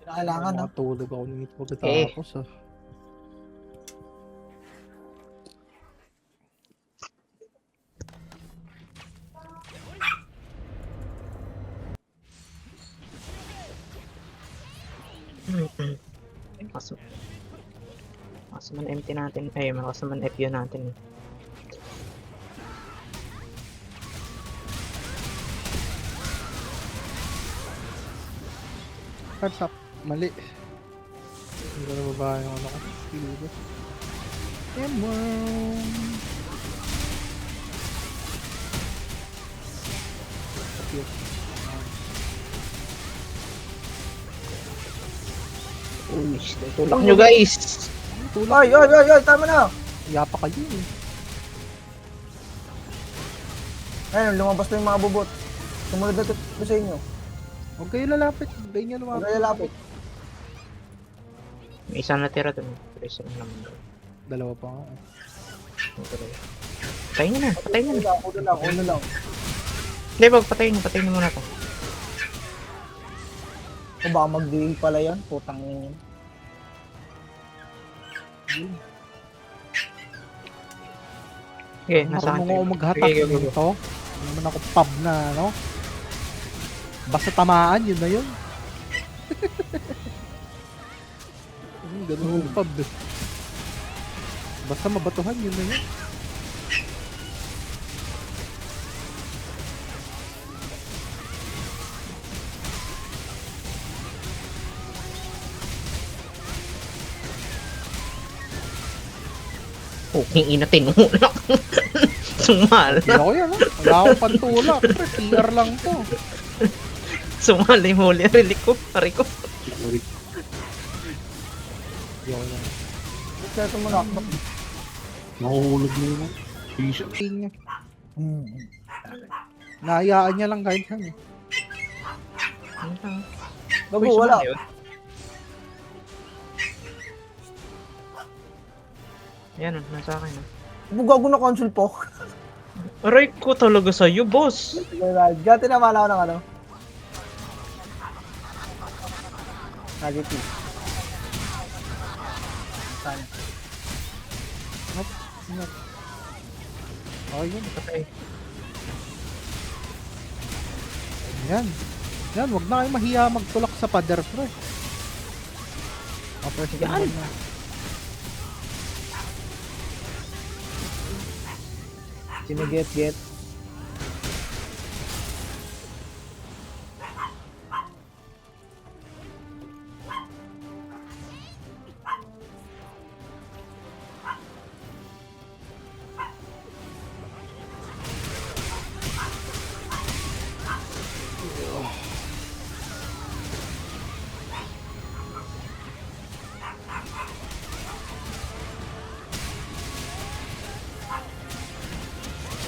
Kailangan na. Makatulog ako nito Eh. pagkatapos ah. Kaso man empty natin. Ay, kaso man FU natin eh. Heads up. Mali. Hindi ko nababa yung ano ko. Pilo. M1. Uy, tulak nyo guys! Tulak. Ay, tama na. Yapa kayo eh. Ayun, lumabas na yung mga bubot. Sumunod na ito sa inyo. Huwag kayo lalapit. Huwag nyo Huwag lumapit. kayo lapit. May isa natira dun. Isa na naman dun. Dalawa pa nga. Patayin nyo na, patayin nyo na. Uno lang. Hindi, patayin nyo muna to. O baka mag-deal pala yan. Putang yun. Okay, nasa akin. Marunong ako maghatak nito. Hindi naman ako pub na ano. Basta tamaan, yun na yun. Ganun yung pub eh. Basta mabatuhan, yun na yun. Puking ina, tinulak. Sumala. Hindi ako yan ha. Wala akong pantulak. PR lang to. Sumala yung huli. Ari ko. Hindi ako yan. Kaya ito muna. Nakuhulog mo yun. Isa. Niya. Naayaan niya lang kahit saan eh. Bago, wala. Yan, nasa akin. Bugago na console po. Aray ko talaga sa'yo, boss. Gati na mala ako ng ano. Negative. Sana. Okay yun. Patay. Yan. Yan, wag na kayo mahiya magtulak sa pader, pre. First Yan. na. Sino get?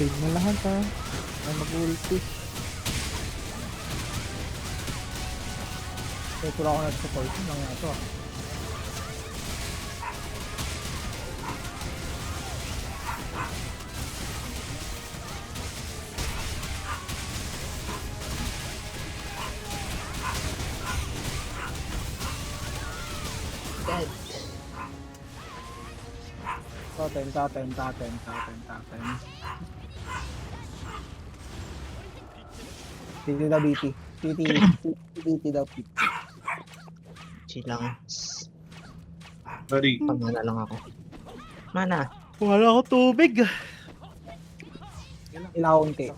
Save na lahat ha. Ay mag-ulti. Ito lang ako nag-support. Lang nga ito ah. Taten. Titi daw BT. Titi daw BT. Silang. Sorry. Pamana lang ako. Mana. Wala ako tubig. Ilawon kayo.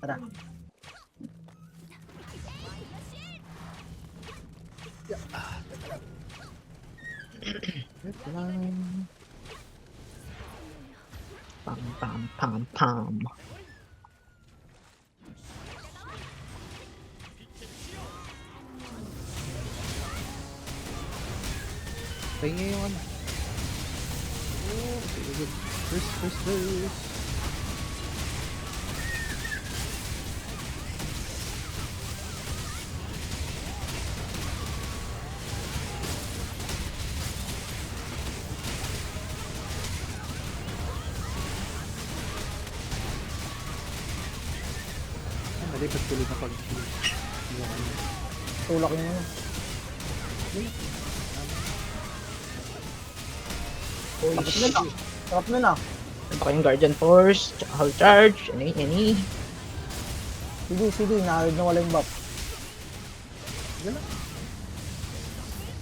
Tara. Wait lang. Pam, pam, pam, pam. Tingin yung ano. Oh, very good. First. Malipat tuloy na pag Tulak yung ano. Tapos na lang. Sarap na na. Ano ba kayong Guardian Force? Tsaka Hull Charge? Any? Sige, na wala yung buff.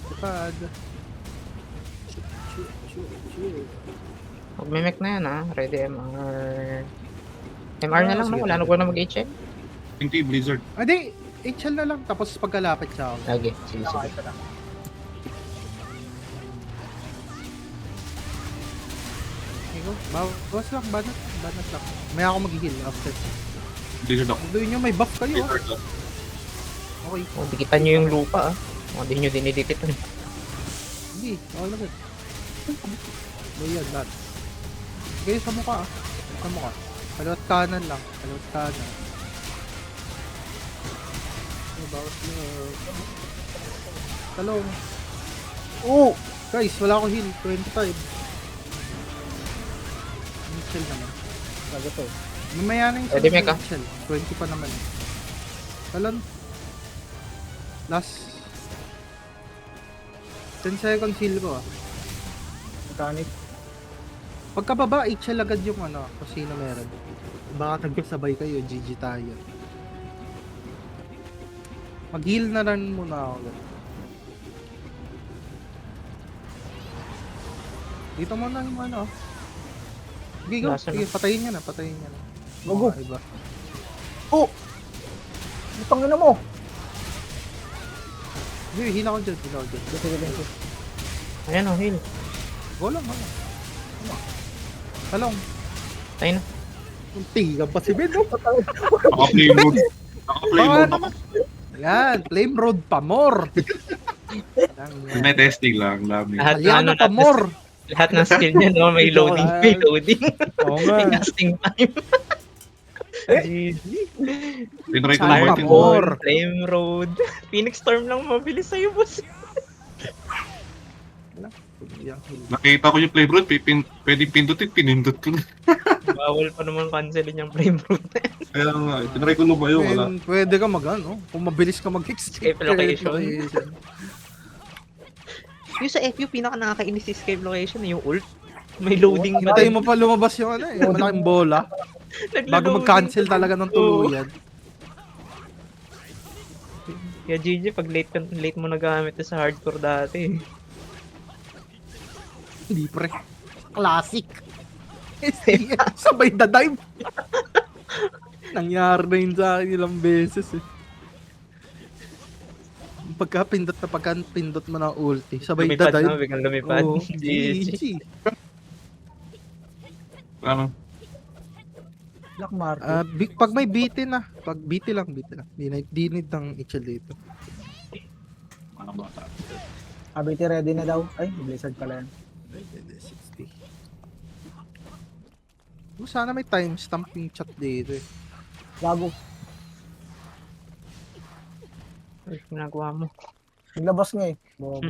Kapag Mag-mimic na yan ha. Ready MR. MR na lang no? Wala na ko na mag-HM? Hindi, Blizzard. di, HL na lang tapos pagkalapit sa ako. Okay, sige. Ito na. Ikaw, bawas lang, banat lang. May ako mag-heal after. Blizzard ako. Doon nyo may buff kayo ah. Blizzard ako. Okay, Oh, dikitan nyo yung lupa ah. Hindi nyo dinidikit. hindi, okay na good. Yan, lahat. Okay, sa mukha ah. Sa mukha. Kalawat kanan lang, kalawat kanan. Bawas nyo. Talong. Oh! Guys, wala akong heal. 25. Mitchell naman. Bago to. Mamaya na yung Pwede, Meka. Mitchell. 20 pa naman. Talon. Last. 10 seconds heal ko ah. Mechanic. Pagkababa, HL agad yung ano, kung sino meron. Baka nagsabay kayo, GG tayo. Mag-heal na rin muna ako. Dito muna yung ano. Sige, go. Nasa Sige, na? patayin nyo na. Go. Mga iba. Oh! Butang na mo! Sige, heal ako dyan. Sige. Ayan o, heal. Go lang. Talong. Tayo na. Ang tiga pa si Ben, no? Naka-flame mode. Naka-flame Baka mode ako. naman. Ayan, flame road pa more. May testing lang. Lami. Lahat ng Aliano ano pa natin, more. lahat ng skill niya no, may loading. May loading. Oo May nga. casting time. Tinry ko Sayang naman pa din. po. Flame Road. Phoenix Storm lang mabilis sa'yo, boss. Nakita ko yung flame road. Pwede pindutin. Pinindot ko na. Bawal pa naman cancelin yung Flame Road. Kaya nga. Tinry ko lumayo. Wala. Pwede ka mag ano, kung mabilis ka mag-escape Escape location. Yung sa FU, pinaka nakakainis si escape location, yung ult. May loading. Hintayin mo pa lumabas yung ano eh, malaking bola. Bago mag-cancel talaga ng tuluyan. Kaya GG, pag late mo nagamit sa hardcore dati. Hindi pre. Classic. Sabay the dive. Nangyari na yun sa akin ilang beses eh. Pagka-pindot mo na ulti, sabay the Lumipad dive. na, biglang lumipad. Oo, GG. GG. Ano? Black Market. Pag may BT na, pag BT lang. Di need ng HL dito. Mga bata. Abiti ready na daw. Ay, Blizzard pala yan. 60. Sana may timestamp yung chat dito eh. Gago. Ay, ginagawa mo. Naglabas nga eh.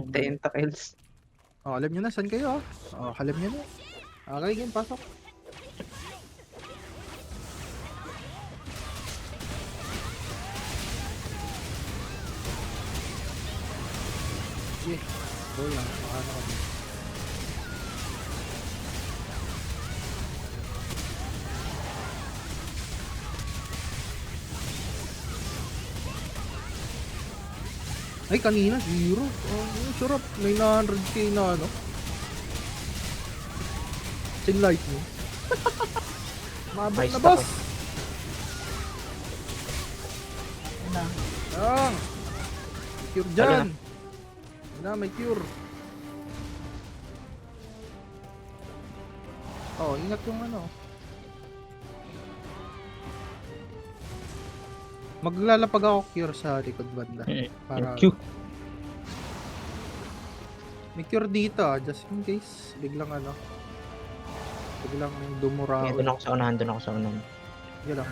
Tentacles. Oh, alam nyo na saan kayo alam nyo na. Okay, game, pasok. Sige, go lang. Makano kami. Ay, kanina, 0. Oh, sarap. 900k na ano. Chin lightning. Mabot Nice na, na boss. to. Yan. Cure dyan. Wala, may cure. Oo, ingat yung ano. Maglalapag ako cure sa likod banda. Para Q. may cure dito just in case. Biglang ano. Biglang dumura. Doon ako sa unahan, doon ako sa unahan. Sige lang.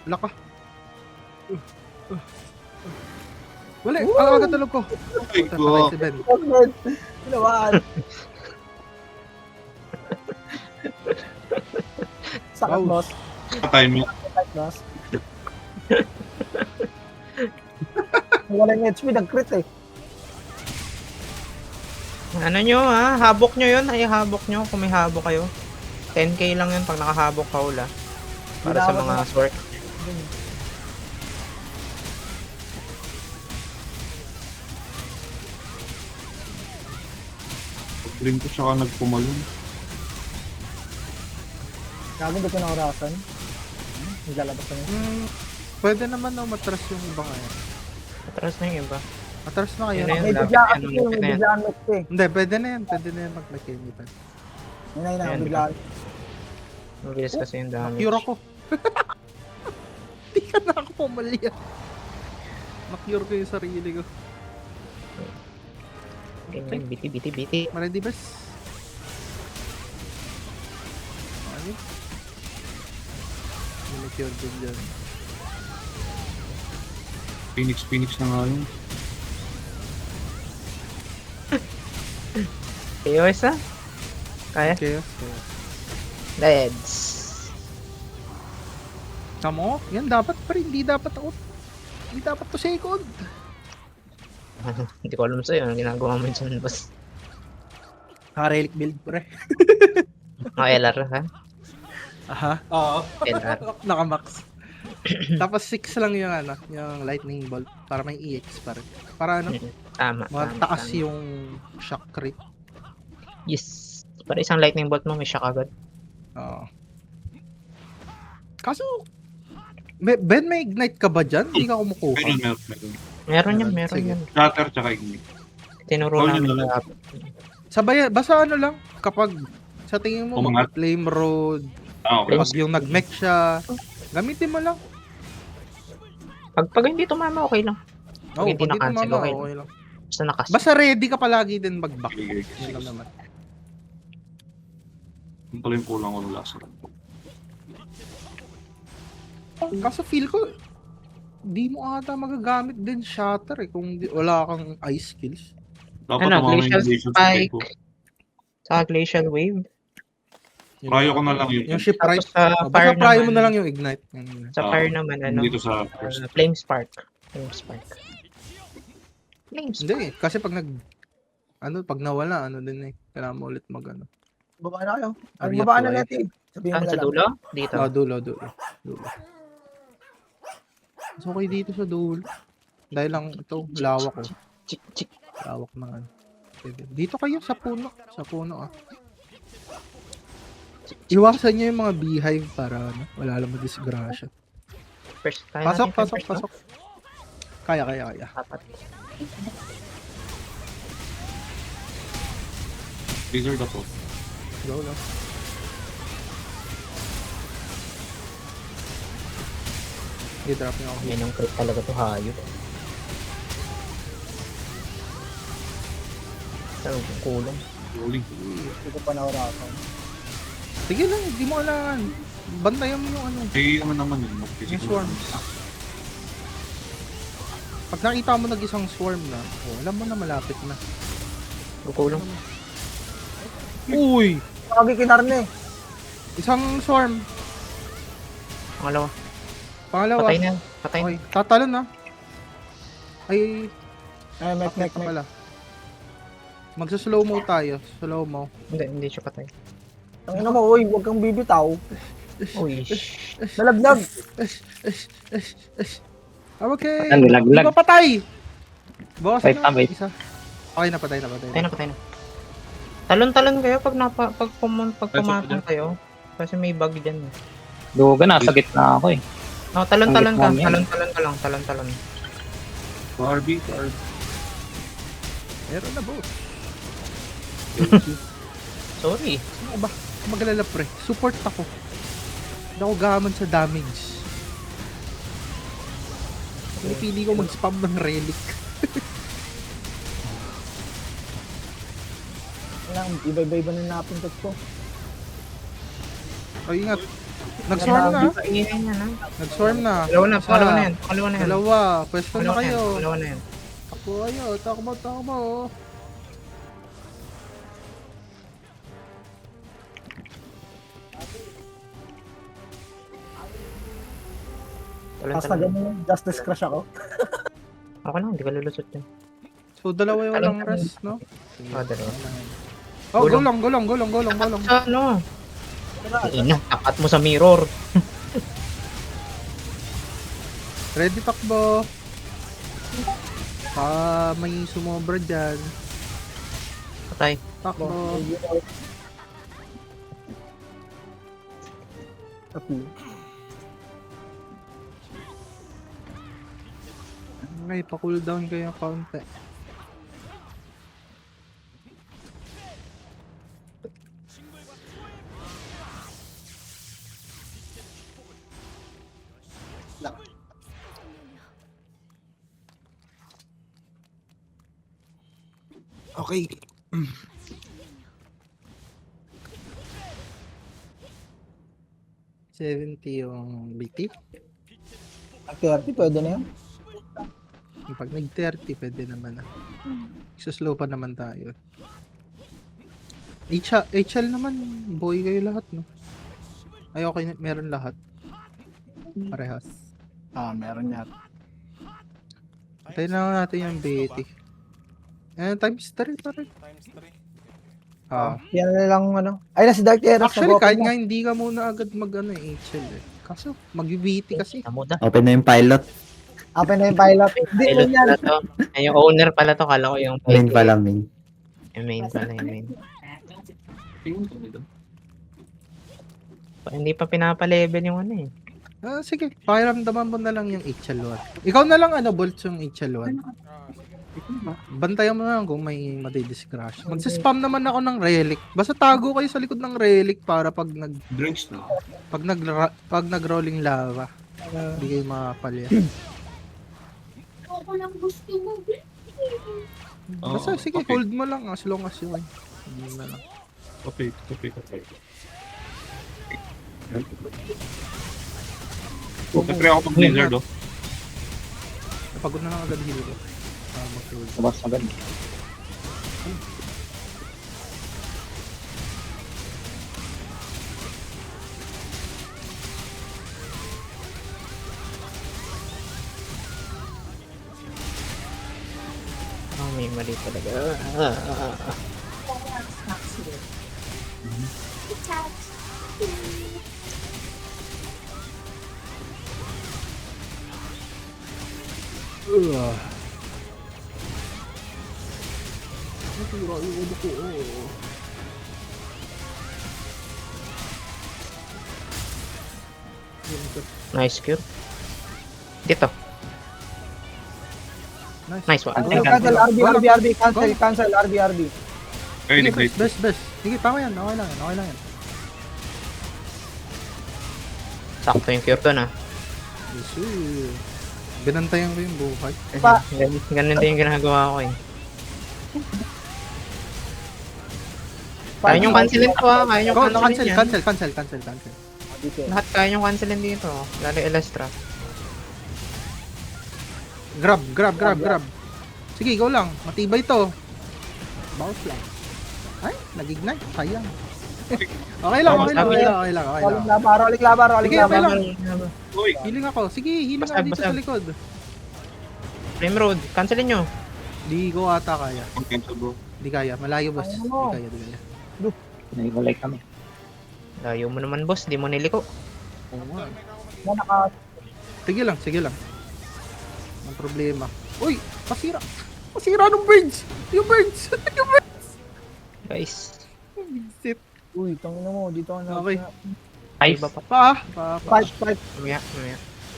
Wala ka. Wala, ang agad tulog ko. Ay, Patay ko. si Ben. Ginawan. Sakit, Wow. boss. Timing. Sakit, boss. Walang HP, nag-crit eh. Ano nyo ha? Habok nyo yun. Ay, habok nyo kung may habok kayo. 10k lang yun pag nakahabok ka ula. Para sa Ginawat mga na- sword. Pag-blink ko siya ka nagpumalong. Gago, hindi ko naurasan. Naglalabas na yun. Pwede naman na matras yung iba ngayon. Atras na yung iba. Matras na kayo. Yun na yun. May Love. biglaan Yan, kasi yung malapit na yan. biglaan next eh. Hindi, pwede na yan. Pwede na yan mag-mechanical. Yun na yun Ayan, ang biglaan. Mabilis kasi yung damage. Cure ako. Di ka na ako pumalya. Makure ko yung sarili ko. Ganyan, biti. Ready bes? Ayun. May cure din dyan. Phoenix na nga yun. KOS na? Kaya? Okay. Deads. Tamo? Yan dapat pa rin. Hindi dapat ako. Hindi dapat to second. Hindi ko alam sa'yo. Anong ginagawa mo dyan, boss? Relic build pre. LR, ha? Aha. Oo. LR. Nakamax. Tapos 6 lang yung ano, yung lightning bolt para may EX pa rin. Para ano, Tama. mataas tama. yung shock crit. Yes. Para isang lightning bolt mo, may shock agad. Oo. Kaso, Ben, may ignite ka ba dyan? Hindi ka kumukuha. Meron. Meron Sige. yan. Shatter tsaka ignite. Tinuro Oh, namin yun na lang. Sabay, basta ano lang, kapag sa tingin mo Umangat. mag-flame road, Okay. pag yung nag-mech siya, gamitin mo lang. Pag hindi tumama, okay lang. Oo, hindi pag na-cancel, tumama, okay okay lang. Basta nakas. Basta ready ka palagi din mag-back. Sige. Yun lang naman. Yung pala yung kulang ko ng last round. Kaso feel ko, di mo ata magagamit din shatter eh kung wala kang ice skills. Dapat Ano, tumama yung glacial glacial spike. ko. Sa glacial wave. Prayo ko na lang yun. Yung shipwright. Tapos sa Oh, fire basta pry mo naman. na lang yung ignite. Sa fire naman, ano? Dito sa first. Flame spark. Flame spark. Flame spark. Hindi eh, kasi pag pag nawala, ano din eh. Kailangan mo ulit mag ano. Baba na kayo. Ay, Hurry up, baba na Wyatt. natin. Sabihin mo Saan? na Sa lang. dulo? Dito. Dulo. Mas okay dito sa dulo. Dahil lang ito, lawak ko. Chik. Lawak na ano. Pwede. Dito kayo sa puno. Sa puno ah. Iwasan nyo yung mga beehive para ano, wala lang madisgrasya. First time Pasok. natin first, no? Kaya. Apat. Blizzard ako. Go lang. I-drop nyo ako. Yan yung crit talaga to, hayop. Saan yung kulong? Rolling. Hindi ko pa naurasan. Sige lang, di mo kailangan. Bantayan mo yung ano, Eh, naman yun. yung swarms. Pag nakita mo nag-isang swarm na, oh, alam mo na malapit na. Kulong. Uy! Kagi kinarne. Isang swarm. Pangalawa. Pangalawa. Patay na. Patay na. Okay, tatalon na. Ay, Ay, mek. ka pala. Magsa-slow mo tayo. Slow mo. Hindi siya patay. Ang ina mo, uy, huwag kang bibitaw. Uy. Nalaglag. Okay. Ano, laglag? Di ba patay? Boss, Wait, wait. Isa. Okay na, patay na. Patay na. Talon-talon kayo pag pumatong kayo. Kasi may bug dyan. Duga, nasa gitna ako eh. No, talon-talon ka. Ang gitna niyan. Talon-talon ka lang. Talon-talon. RB. Meron na, boss. Sorry. Ano ba? Magalala pre, support ako. Hindi ako gaman sa damage. Pinipili ko mag-spam ng relic. Kailangan, iba-iba na napintot ko. Ay, ingat. Nag-swarm na. Ingay niya na. Nag-swarm na. Pangalawa na yan. Pangalawa na yan. Dalawa. Pwesto na kayo. Pangalawa na yan. Takbo kayo. Takbo. Wala Tapos na talaga. ganun, Justice Crush ako. Okay lang, hindi ka lulusot yan. So, dalawa yung walang rest, no? Dalawa. Oh, Gulong. gulong. Sa ano? Ina, tapat mo sa mirror. Ready takbo. May sumobra dyan. Patay. Takbo. Okay, pa-cooldown kayo kaunti. Okay. 70 yung BT. At 30, pwede na yan. Pag nag-30, pwede naman na. Slow pa naman tayo. HL naman, boy kayo lahat, no? Ay, okay, meron lahat. Parehas. Meron yan. Tayo na lang natin yung BT. Times 3 pa rin. Yan na lang, ano. Ay, na si Dark Teras. Actually, kahit nga hindi ka muna agad HL eh. Kaso, mag-BT kasi. Namuda. Open na yung pilot. Open na yung pilot. Hindi mo Pilot yan. pala to. Ay, yung owner pala to. Kala ko yung Main pala, main. Yung main pala, yung main. Hindi pa pinapa-level yung ano eh. Sige, pakiramdaman mo na lang yung HL1. Ikaw na lang Bolt yung HL1. Bantayan mo na lang kung may madidiscrash. Magsispam naman ako ng relic. Basta tago kayo sa likod ng relic para pag Drinks na. pag nag-rolling lava, hindi kayo makapalya. Ako lang gusto mo. Basta sige, okay. hold mo lang as long as yun. Hindi na lang. Okay. Siyempre ako pag-blizzard, oh. Napagod na lang agad heal ko. Mag-roll. Labas agad. Oh, may mali talaga. Nasira yung ulo ko. Nice cure. Dito. Nice one. Cancel, RB. Cancel, RB. Ay, Sige, neglect. best. Sige, tama yan. Okay lang yan. Sakto yung cure doon ah. Yes, sir. Binantayan ko yung buhay. Pa. Ganun din yung ginagawa ko eh. Kaya nyo cancelin to ah. Kaya nyo Go, cancelin yan. cancel. Lahat kaya nyo cancelin dito. Lalo Elastra. Grab. Sige, go lang. Matibay to. Bounce lang. Ay, nag-ignite. Sayang. Okay lang. Rolik laba. Sige, okay lang. Uy, Healing ako. Sige, healing ako Basag, dito sa basag. likod. Flame Road. Cancelin nyo. Di ko ata kaya. mag-cancel, bro. Di kaya. Malayo, boss. Di Ano? kaya. Naiwalay kami. Layo mo naman boss. Di mo niliko. Oo nga. Naka, Sige lang. Ang problema. Uy, pasira ng birds. Yung birds. Guys. Sit. uy, tangina mo, dito ka na. Okay. Ay, Iba pa. Pa. Fight. Mamaya.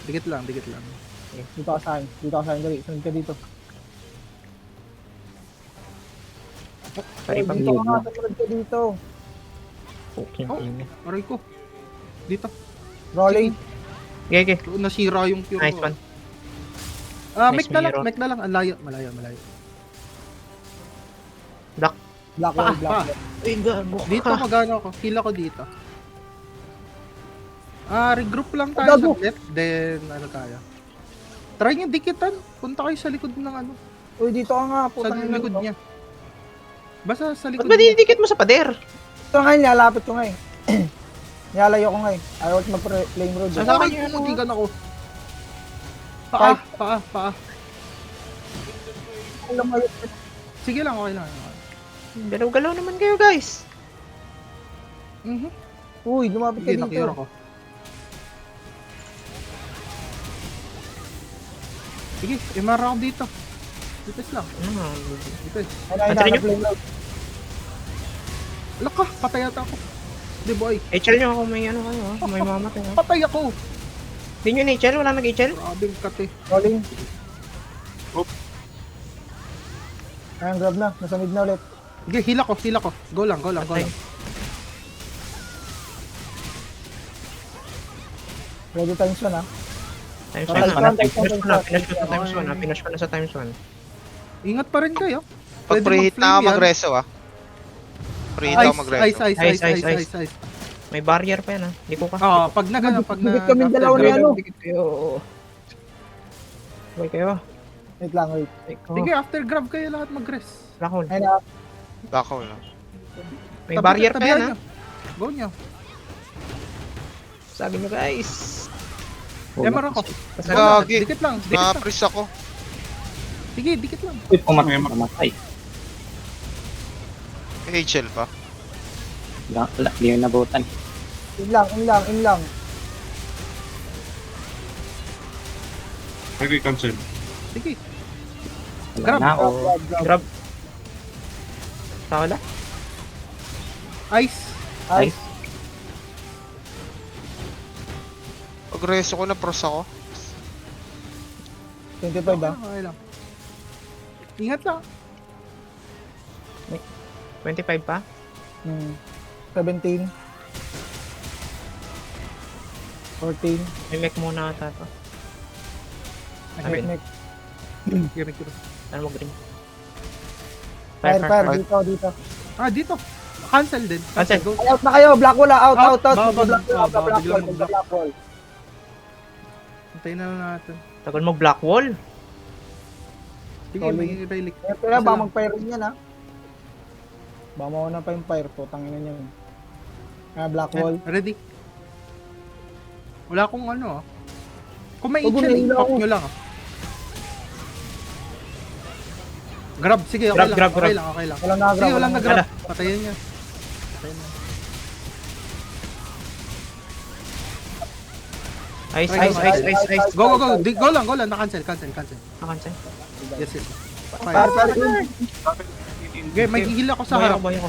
Dikit lang. Dito ka sa akin, dali, sunod ka dito. Pari pa. Dito ka nga, sunod ka dito. Puking Oh. ina. Aray ko. Dito. Rolling. Gege. Nasira yung pure Nice ko. one. Mek Nice na lang, mirror. mek na lang. Ang layo, malayo. Black. Black wall, Pa. black wall. Uy, gago. Dito magano ako. Heal ako dito. Regroup lang tayo Gago. sa left. Then, ano tayo. Try nyo dikitan. Punta kayo sa likod ng ano. Uy, dito ka nga. Sa Putang ina likod nito. niya. Basta sa Ba't likod ba niya. dinidikit mo sa pader? Ito nga, nilalapit ko nga eh. Nilalayo ko nga eh. Ayaw ko mag-flame road. Sa akin, pumutigan ako. Paa. Sige lang, okay lang. Galaw-galaw naman kayo, guys. Mhm. Uy, lumapit ka Sige, nakira dito. ko. Sige, imara ako dito. Dipes lang. Dipes. Ay, Antarin nyo? flame road. Alak ka, patay ata ako. Di boy, HL nyo kung may ano kayo, ha? Kung may mamatay, ha? patay ako. Hindi nyo na-HL? Wala nag-HL? Grabe kate. Rolling. Oop. Ayan, grab na. Nasa mid na ulit. Sige, heal ako. Go lang. Patay. Ready times 1 ha. Times Patay 1 ka, na. patay ka, Finish ko na. patay Finish ko sa times 1, ha? Finish ko na sa times 1. Ingat pa rin kayo. Pag Pwede preheat na mag-flame ako yan. mag-reso ah. Preheat ako mag-reso. Ice. May barrier pa yan, ha? Hindi ko ka. Oo, pag na. Dikit kami dalawa ni ano. Dikit kayo. Boy kayo. Wait lang, wait. Sige, after grab kayo lahat mag-rest. Black hole. Ayun na. Bako na. May barrier pa yan, ha? Go nyo. Sabi nyo, guys. Emar ako. Gagi. Dikit lang. Na-freeze ako. Sige, dikit lang. Uy, pumatay. HL pa. Hindi yung nabutan. In lang. Okay, cancel. Sige. Wala Grab. na Grab, o. grab, grab. Grab. Takala? Ice. Ice. Pag-reso ko na pros ako. 25 ha. Okay lang. Ingat lang. 25 pa? 17. 14. May mech muna ata to. Sabi. Nek. Gamit ko. Ano mo green? Fire. Dito. Dito. Cancel din. Cancel. Go. Ay, out na kayo. Black wall ha. Out. Baba, Black wall. Antayin na lang natin. Tagal mo black wall. Sige, Sorry. may relic. Pero baka mag-fire rin yan ha. Baka mauna pa yung fire po. Tangina niya yun. Black wall. Ready? Wala akong ano Kung may Huwag mo itchel, na ilaw. pop nyo lang Grab, sige, okay Grab, lang. grab. Okay lang. Walang na-grab. Sige, walang na-grab. nag-grab. Patayin niya. Ice. Go. Go lang. Na-cancel. Nakancel. Yes. Fire. Okay, may hihil ako sa harap. Boy ako.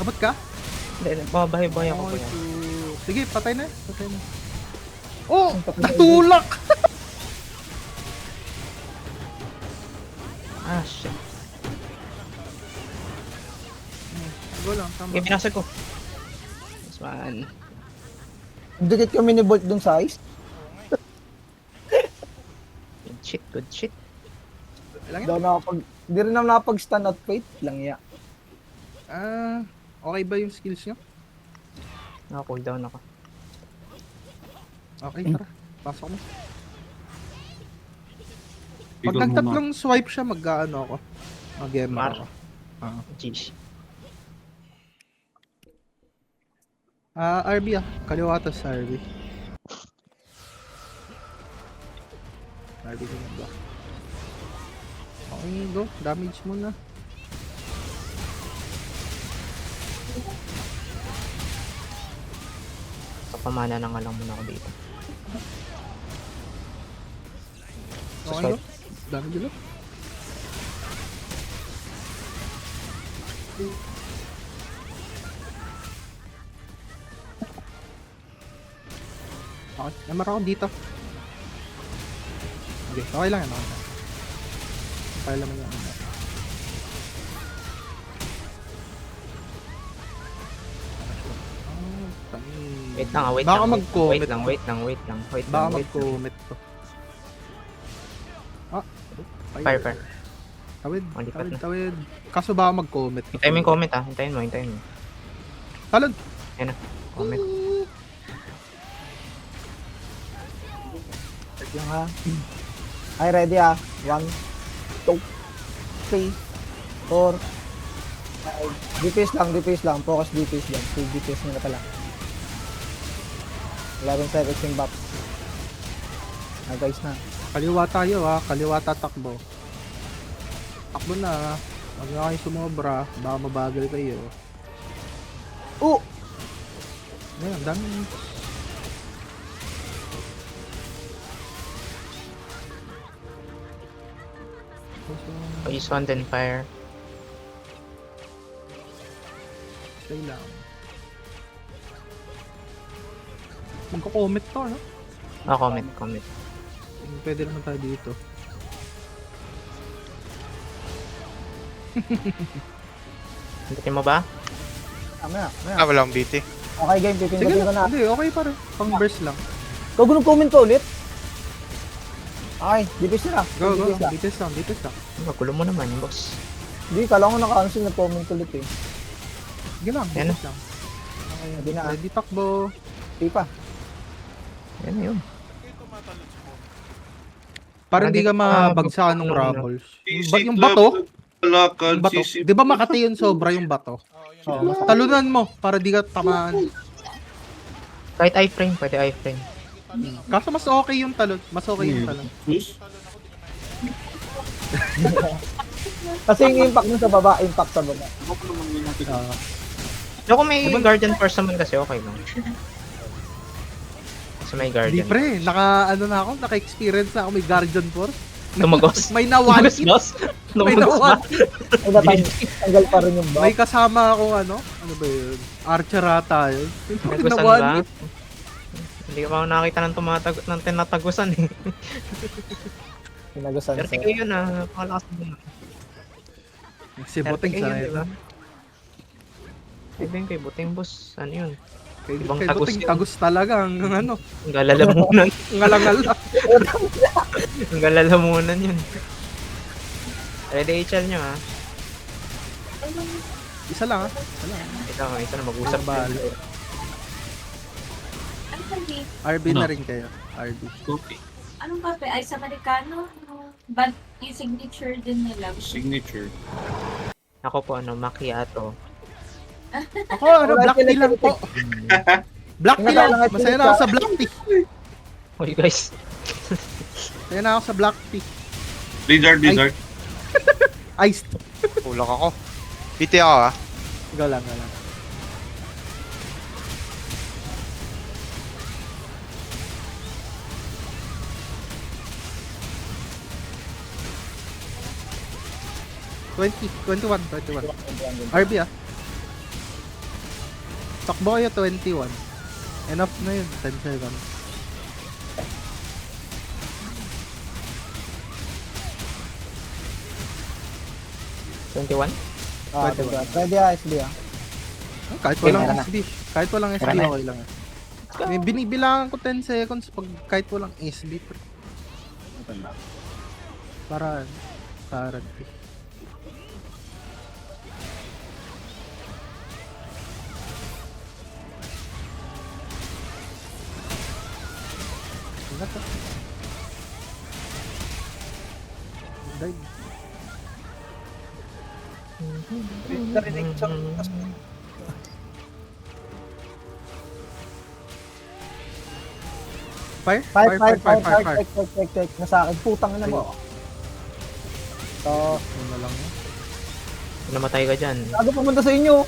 Abot ka? Hindi, babahay ako. One, two. Sige, patay na. Oh! Natulak! Ah, shit. Go lang, tama. Okay, binasag ko. This one. Dikit kami ni Bolt dun sa ice. Good shit. Lang Daw hindi rin naman nakapag-stand out fate. Lang ya. Okay ba yung skills nyo? Naka-cooldown ako. Okay, tara. Pasok mo. Pag Tigil mo nagtatlong swipe siya, mag-ano ako. Mag-MR Mar. ako. Jeez. RB Kaliwa to sa RB. RB ko na. Okay, go. Damage muna. Kapamana na nga lang muna ako dito. Okay, go. Damage ulit. Okay, namara ako dito. Okay lang yan. Okay lang yan. Wait lang, wait Baka lang. mag-comment. Wait lang. Baka Wait. mag-comment to. Ah, Fire. Tawid, Malipat na. tawid. Kaso baka mag-comment. Hintayin mo yung comment ah. Hintayin mo. Talon. Comment. Wait lang ha. Ay, ready ha. 1, 2, 3, 4, 5. DPS lang. Focus DPS lang. 2 DPS nila pala. 11 seconds yung buff. Ah, guys na. Kaliwa tayo ha. Kaliwa tatakbo. Takbo na. Huwag na kayo sumobra. Baka mabagal kayo. Oh! Ayun, dami. Poison then fire. Stay lang. Magko-comment to, no? Ah, comment. Pwede naman tayo dito. Hintayin mo ba? Mamaya. Walang BT. Okay game, Sige pipindutin ko na. na. Hindi, okay pa rin. Pang burst lang. Go, comment ko ulit. Okay, DPS nila. Go. DPS lang. Dito lang. Magulo mo naman, boss. Hindi, kala ko naka-cancel na comment ulit eh. Sige lang, Yan dito lang. Hindi na. Ready takbo. Di pa. Yan na yun. Para hindi ka mabagsakan ng rubbles. Yung bato, Lakad, yung bato. sisip. Di ba makati yun sobra yung bato? Oh, Talunan mo para di ka tamaan. Kahit iframe, pwede iframe. Kaso mas okay yung talon. Mas okay yung talon. Kasi yung impact nun sa baba, impact sa baba. So kung may guardian force naman kasi okay lang. Kasi may Di guardian. pre, naka-experience na ako may Guardian Force. Tumagos. May nawan. Tumagos, boss. May Tumagos ba? nawan. Ay, tanggal pa rin yung buff. May kasama akong ano ba yun? Archer ata yun. Tinagusan Nawan. ba? Hindi ka pa ako nakakita ng tinatagusan eh. Pinagusan Pero sa... sige yun ah, pakalakas mo. Si Boting sa diba? Sabihin kay Boting boss, ano yun? Kay Ibang kay tagus Boting yun. tagus talaga ang ano, Ang galalamunan. ngalangal. Ang galalamunan yun. Ready HL nyo ah. Isa lang. Ito na mag-usap ba? Ano kape? RB na rin kayo. RB. Okay. Anong kape? Ice Americano? But yung signature din nila. Signature. Ako po macchiato. Ako, black tea lang po. Black tea lang. Masaya na ako sa black tea. Hoy guys. Masaya na ako sa black tea. Blizzard. Iced. Tulak ako. BT ako ah. Go lang. Twenty-one. RB ah. Takbo kayo 21. Enough na yun. 10 seconds. Ah, diba? Ready ah, SB ah. Kahit walang meron na. SB. Kahit walang SB, Meron na. okay lang. May binibilangan ko 10 seconds pag kahit walang SB. Para guarantee. Ingat ah. Dive. Narinig siya. Fire? Fire. Check. Nasa akin. Putang ina mo. So, Ano na lang yun? Namatay ka dyan. bago pumunta sa inyo.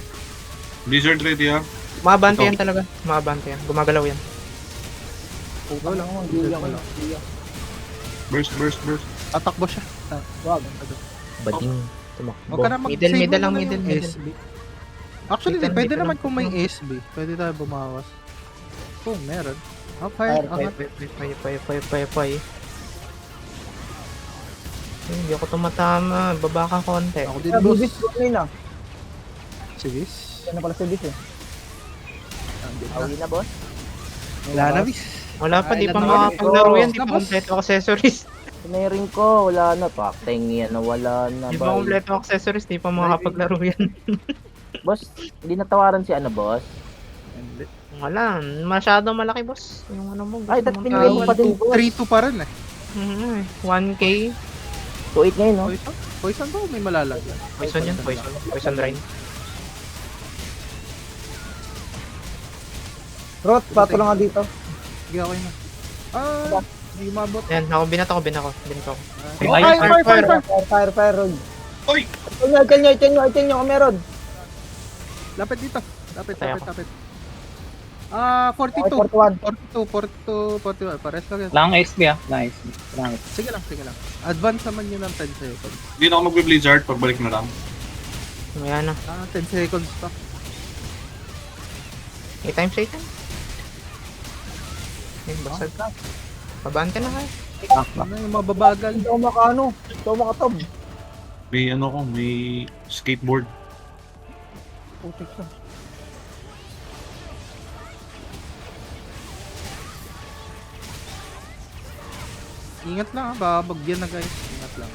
Blizzard ready ah. Umabante yan talaga. Umabante yan. Gumagalaw yan. Go lang. Hindi lang. Burst. Tatakbo siya. Wag. Bading. Tumakbo. Huwag ka na Middle lang, yung middle. SB. Actually, Middle, pwede middle naman lang. kung may SB. Pwede tayo bumawas. Kung meron. Fire. Pay. Hindi ako tumatama. Baba ka konti. Ako din, Kaya boss. bibis ko na ah. Sige. Yan na pala si Bis eh. Andun na. Awi na boss. Wala na, bis. Wala pa, di pa Ay, makapaglaro yan. Di pa Tapos- kompleto accessories. Sinaring ko, wala na. Pakting yan na wala na. Di pa Ba? kompleto accessories, di pa makapaglaro yan. Boss, hindi natawaran si ano, boss? Wala, masyado malaki boss. Yung ano mo. Ay, gusto that's mong pinili mo tawag. pa din, boss. 3-2 pa rin eh. 1K. 2-8 ngayon, no? Poison? Poison ba o may malalagyan? Poison yan, poison. Poison rain. Rot, patulong nga dito. Sige, okay na. Hindi umabot. Yan, ako binato ko. Binato ko. Oh, fire! Fire, Rod. Oy! Itin nyo, kung meron. Lapit dito. Lapit. 42. Okay, 41. 42. Pares lang yan. Lang SB ah. Lang SB. Lang SB. Sige lang. Advance naman yun ng 10 seconds. Hindi na ako magbe-blizzard, pagbalik na lang. Ayan na. 10 seconds pa. 8 times 8 time. Ayun, basag ka. Babaan ka na kayo. Ano yung mababagal? Hindi ako makano. Hindi ako makatob. May ano ko, may skateboard. Putik na. Ingat lang ha, baka bagyan na guys. Ingat lang.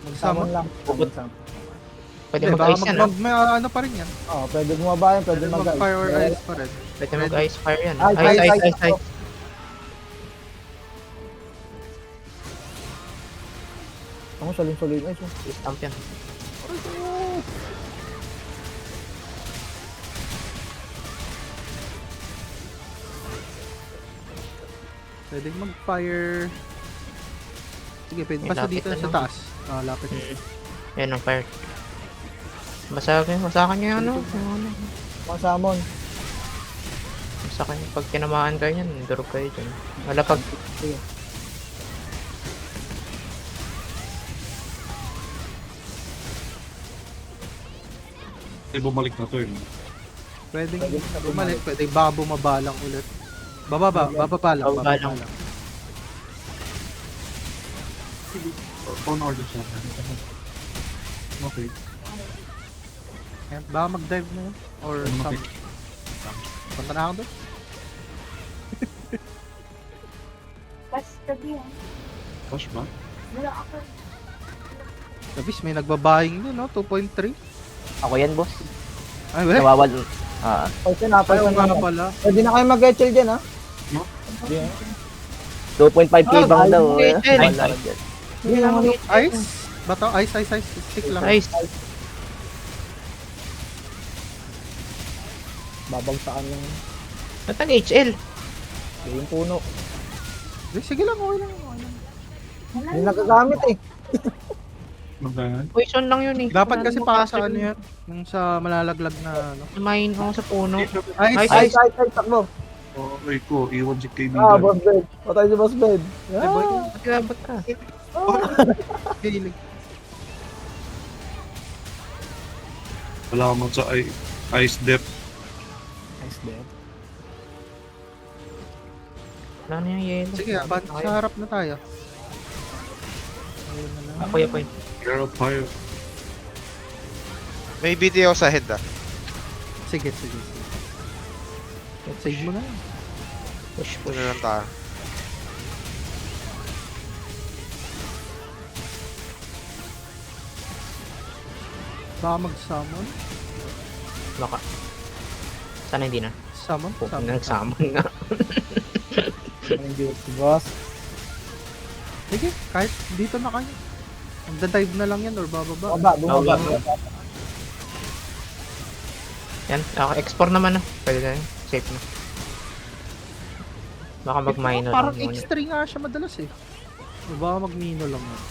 Magsama. Samon lang. Bubot. Pwede Hindi, mag-ice yan, ah. may ano pa rin yan. Oo, pwede bumaba yan, pwede Pwede mag mag-fire or ice pa rin. Pwede mag-ice fire yan. Ay, Ice. Ako, salim-salim. Ay, so. Stamp yan. Pwede mag-fire. Sige, pwede May basta lapit dito na, sa no? taas. Lapit. Yan ang fire. Masakan nyo yung ano. Yung ano. Mga samon. Masakan nyo. Pag tinamaan kayo yan, durog kayo dyan. Wala pag... Ay, bumalik na to eh. Pwedeng bumalik, pwede baka bumabalang ulit. Bababa lang. Bababa lang. Phone order sa akin. Okay. Ayan, baka mag-dive na yun. Or Okay. something. Punta na ako doon. Basta din. Cash ba? Wala ako. Sabis, may nagbabuying din, no? 2.3. Ako yan, boss. Ay, weh. Nawawal. Poison na, Ayaw poison nga na. pala. Pwede na kayo mag-etchel dyan, ha? No? Yeah. 2.5k bang daw. okay, eh. okay. Wala rin dyan. Hindi naman yung Ice? Bato? Ice. Stick lang. Ice. babagsakan yung Natag HL. yung puno. Sige lang, okay lang. Hindi nagagamit eh. Magdaan. Poison lang yun eh. Dapat Wala kasi namang para kaso sa ano yun. yan. Yung sa malalaglag na ano. Kumain ako sa puno. Ice. Ay, takbo. Okay ko, iwan si kaibigan. Boss bed. Patay si boss bed. Ay, boy. Magkabot ka. Hilig. Salamat sa ice depth. Nice bed. Wala na yung yelo. Sige, sa harap na tayo. Ayun na lang. Apoy. Care of fire. May BTO sa head ah. Sige. Save mo na. Push. Ano lang tayo. Baka mag-summon. Baka. Sana hindi na. Summon? Kung nag-summon nga. Ang duty, boss. Sige, kahit dito na kayo. Magda-dive na lang yan or bababa. Bumaba. Yan. Explore naman na. Pwede na yun. Safe na. Baka mag-minor. Parang lang muna. X3 nga siya madalas eh. O baka mag-mino lang yan.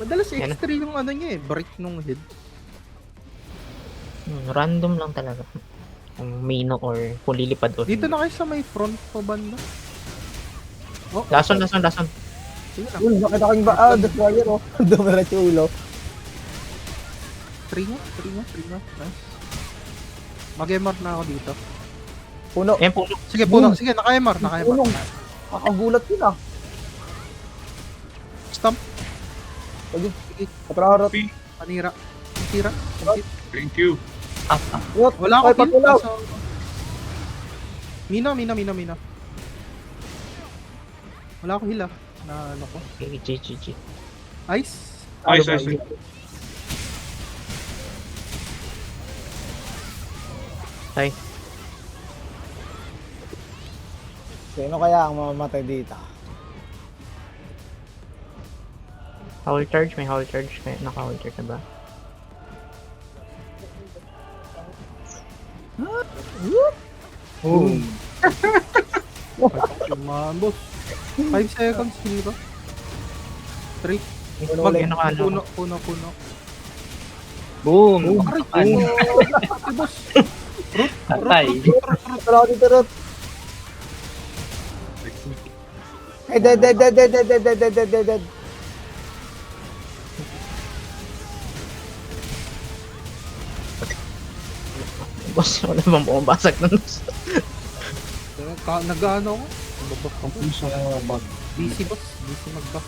Madalas Yan. X3 yung ano niya eh, break nung head. Random lang talaga. Kung mino or kung lilipad o Dito hindi. na kayo sa may front pa banda. Oh, Lason. Sige lang. Yun, bakit ako yung destroyer, oh. Dumiretso yung ulo. 3 nga. Nice. Mag-MR na ako dito. Puno. Ayan puno. Sige, puno. Sige, naka-MR. Puno. Kakagulat yun, ah. Stomp. Sige. Katrarot. Panira. Tira. Thank you. What? Wala Ay, ako kill. patulaw. Kaso... Mina. Wala ako heal ah. Na ano ko. GG. Ice. Nice, nice. Ay, Sino kaya ang mamamatay dito? Howl charge. May howl charge. Naka-howl charge na ba? Boom. Kumahan, boss. 5 seconds, hindi ba? 3. Wag yun naka-ano. Puno. Boom! Aray, boss. Patay. Tara ako dito, Rot. Ay, dead. Boss, wala bang bumabasag nun? Nag-ano ako? Nag-buff ako. DC boss. DC mag-buff.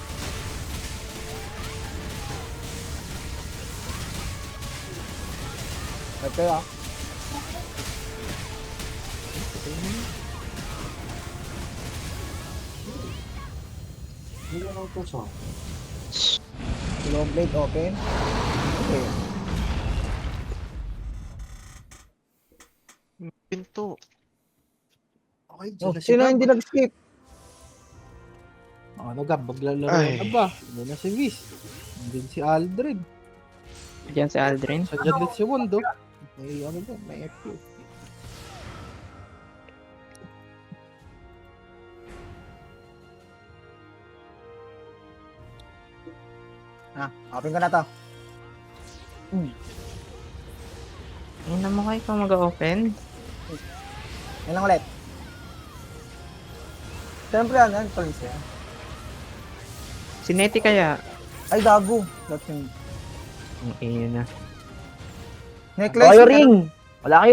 Right kayo ah. Long blade open. Okay. Pinto. Okay, Oh, sino hindi nag-skip? Ano Gab, maglalaro Ay. na ba? Hindi na si Viz. Hindi si Aldrin. Diyan si Aldrin. Sa dyan din si Wondo. May ano doon, may FQ. Open ko na to. Ayun na mo kayo pa mag-open. Yan lang ulit. Siyempre yan, Prince yan. Sineti kaya. Ay, gago. That's him. Ang ina na. Necklace. Kayo ring! Wala kayo